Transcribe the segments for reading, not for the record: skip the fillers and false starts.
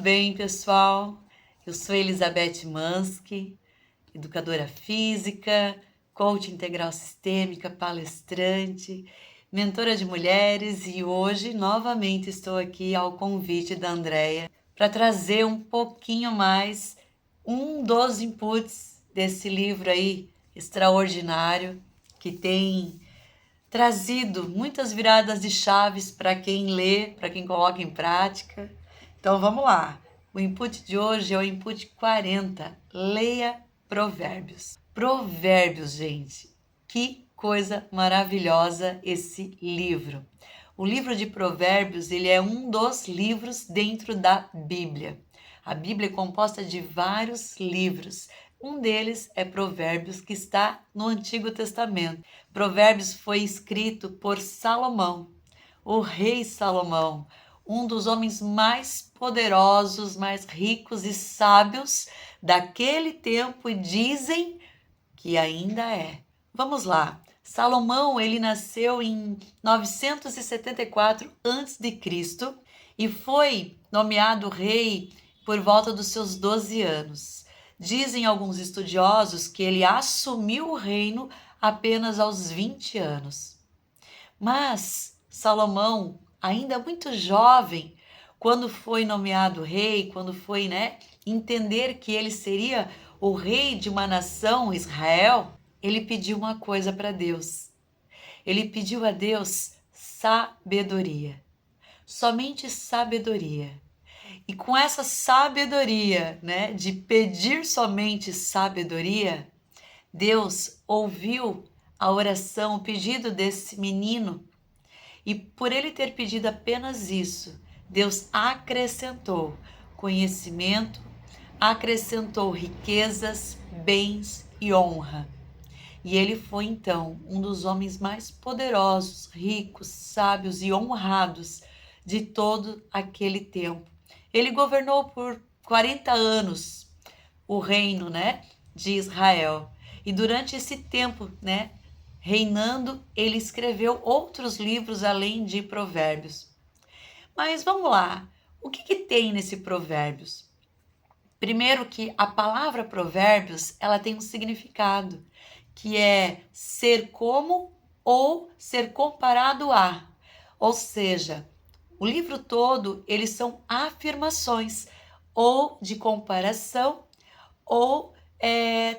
bem, pessoal? Eu sou Elizabeth Mansky, educadora física, coach integral sistêmica, palestrante, mentora de mulheres e hoje novamente estou aqui ao convite da Andrea para trazer um pouquinho mais um dos inputs desse livro aí extraordinário que tem trazido muitas viradas de chaves para quem lê, para quem coloca em prática. Então vamos lá. O input de hoje é o input 40. Leia Provérbios. Provérbios, gente. Que coisa maravilhosa esse livro. O livro de Provérbios, ele é um dos livros dentro da Bíblia. A Bíblia é composta de vários livros. Um deles é Provérbios, que está no Antigo Testamento. Provérbios foi escrito por Salomão, o rei Salomão, um dos homens mais poderosos, mais ricos e sábios daquele tempo e dizem que ainda é. Vamos lá. Salomão, ele nasceu em 974 a.C. e foi nomeado rei por volta dos seus 12 anos. Dizem alguns estudiosos que ele assumiu o reino apenas aos 20 anos. Mas Salomão, ainda muito jovem, quando foi nomeado rei, quando foi, entender que ele seria o rei de uma nação, Israel, ele pediu uma coisa para Deus. Ele pediu a Deus sabedoria. Somente sabedoria. E com essa sabedoria, de pedir somente sabedoria, Deus ouviu a oração, o pedido desse menino. E por ele ter pedido apenas isso, Deus acrescentou conhecimento, acrescentou riquezas, bens e honra. E ele foi então um dos homens mais poderosos, ricos, sábios e honrados de todo aquele tempo. Ele governou por 40 anos o reino, de Israel. E durante esse tempo, reinando, ele escreveu outros livros além de Provérbios. Mas vamos lá, o que tem nesse Provérbios? Primeiro que a palavra Provérbios, ela tem um significado, que é ser como ou ser comparado a. Ou seja, o livro todo, eles são afirmações, ou de comparação, ou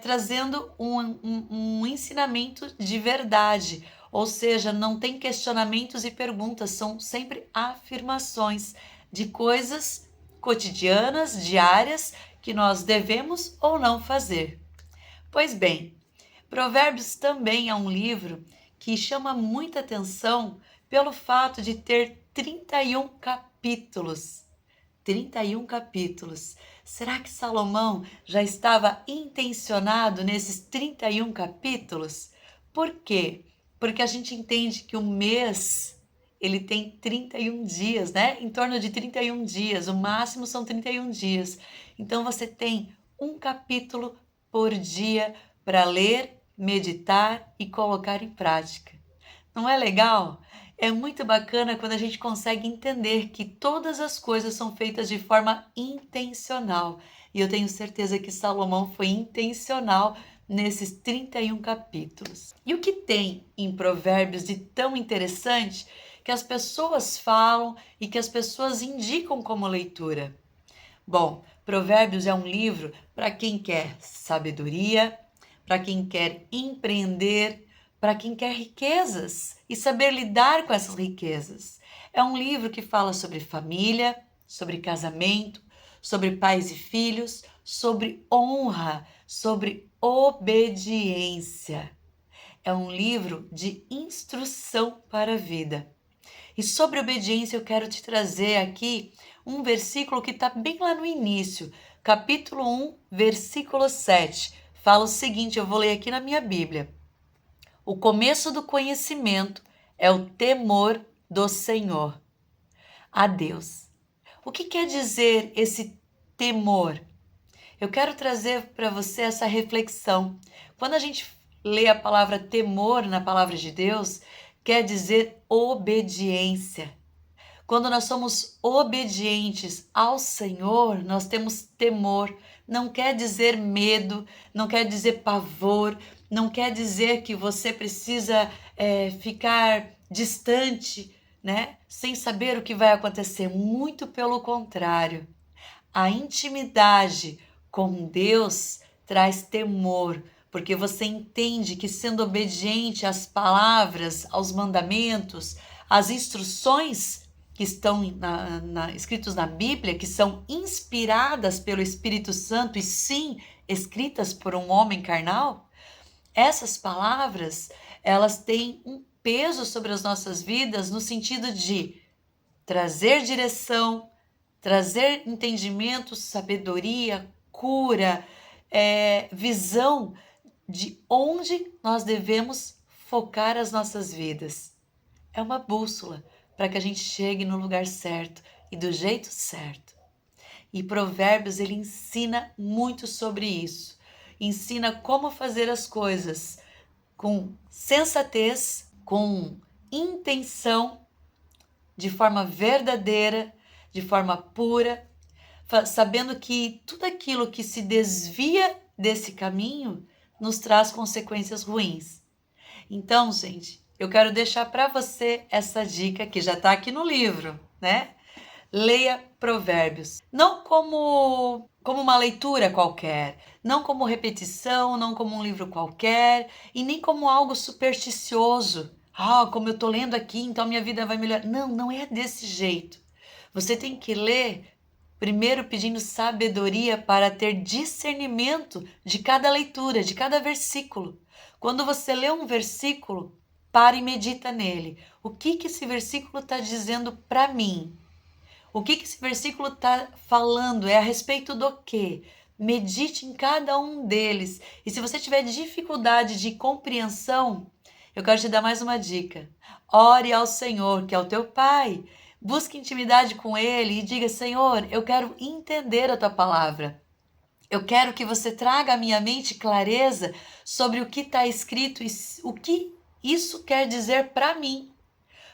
trazendo um ensinamento de verdade. Ou seja, não tem questionamentos e perguntas, são sempre afirmações de coisas cotidianas, diárias, que nós devemos ou não fazer. Pois bem, Provérbios também é um livro que chama muita atenção pelo fato de ter 31 capítulos. 31 capítulos. Será que Salomão já estava intencionado nesses 31 capítulos? Por quê? Porque a gente entende que o mês, ele tem 31 dias, Em torno de 31 dias, o máximo são 31 dias. Então você tem um capítulo por dia para ler, meditar e colocar em prática. Não é legal? É muito bacana quando a gente consegue entender que todas as coisas são feitas de forma intencional. E eu tenho certeza que Salomão foi intencional nesses 31 capítulos. E o que tem em Provérbios de tão interessante que as pessoas falam e que as pessoas indicam como leitura? Bom, Provérbios é um livro para quem quer sabedoria, para quem quer empreender, para quem quer riquezas e saber lidar com essas riquezas. É um livro que fala sobre família, sobre casamento, sobre pais e filhos, sobre honra, sobre obediência. É um livro de instrução para a vida. E sobre obediência eu quero te trazer aqui um versículo que está bem lá no início, capítulo 1, versículo 7. Fala o seguinte, eu vou ler aqui na minha Bíblia. O começo do conhecimento é o temor do Senhor, a Deus. O que quer dizer esse temor? Eu quero trazer para você essa reflexão. Quando a gente lê a palavra temor na palavra de Deus, quer dizer obediência. Quando nós somos obedientes ao Senhor, nós temos temor. Não quer dizer medo, não quer dizer pavor, não quer dizer que você precisa ficar distante, né? Sem saber o que vai acontecer. Muito pelo contrário. A intimidade com Deus traz temor, porque você entende que sendo obediente às palavras, aos mandamentos, às instruções que estão escritos na Bíblia, que são inspiradas pelo Espírito Santo e sim escritas por um homem carnal, essas palavras, elas têm um peso sobre as nossas vidas no sentido de trazer direção, trazer entendimento, sabedoria, cura, visão de onde nós devemos focar as nossas vidas. É uma bússola para que a gente chegue no lugar certo e do jeito certo. E Provérbios, ele ensina muito sobre isso. Ensina como fazer as coisas com sensatez, com intenção, de forma verdadeira, de forma pura, sabendo que tudo aquilo que se desvia desse caminho nos traz consequências ruins. Então, gente, eu quero deixar para você essa dica que já está aqui no livro, né? Leia Provérbios, não como uma leitura qualquer, não como repetição, não como um livro qualquer e nem como algo supersticioso. Como eu estou lendo aqui, então minha vida vai melhorar. Não, não é desse jeito. Você tem que ler primeiro pedindo sabedoria para ter discernimento de cada leitura, de cada versículo. Quando você lê um versículo, para e medita nele. O que esse versículo está dizendo para mim? O que esse versículo está falando? É a respeito do quê? Medite em cada um deles. E se você tiver dificuldade de compreensão, eu quero te dar mais uma dica. Ore ao Senhor, que é o teu Pai. Busque intimidade com Ele e diga: Senhor, eu quero entender a tua palavra. Eu quero que você traga à minha mente clareza sobre o que está escrito e o que isso quer dizer para mim.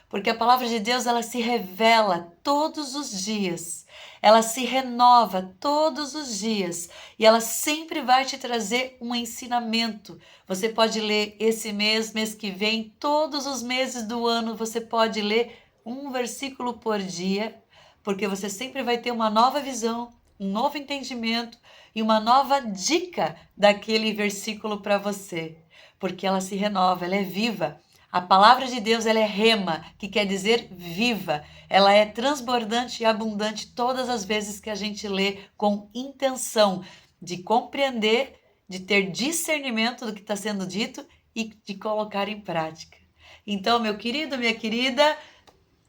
Porque a palavra de Deus, ela se revela todos os dias. Ela se renova todos os dias. E ela sempre vai te trazer um ensinamento. Você pode ler esse mês, mês que vem, todos os meses do ano, você pode ler um versículo por dia, porque você sempre vai ter uma nova visão, um novo entendimento e uma nova dica daquele versículo para você. Porque ela se renova, ela é viva. A palavra de Deus, ela é rema, que quer dizer viva. Ela é transbordante e abundante todas as vezes que a gente lê com intenção de compreender, de ter discernimento do que está sendo dito e de colocar em prática. Então, meu querido, minha querida,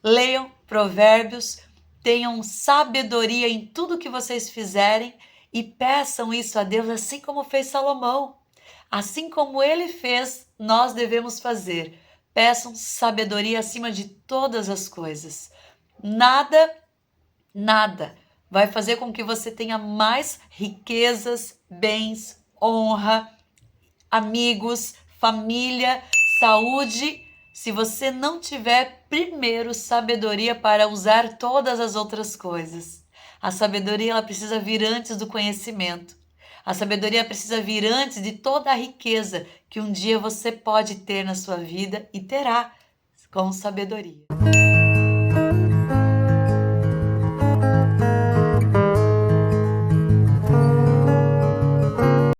leiam Provérbios, tenham sabedoria em tudo que vocês fizerem e peçam isso a Deus, assim como fez Salomão. Assim como ele fez, nós devemos fazer. Peçam sabedoria acima de todas as coisas. Nada vai fazer com que você tenha mais riquezas, bens, honra, amigos, família, saúde, se você não tiver primeiro sabedoria para usar todas as outras coisas. A sabedoria, ela precisa vir antes do conhecimento. A sabedoria precisa vir antes de toda a riqueza que um dia você pode ter na sua vida e terá com sabedoria.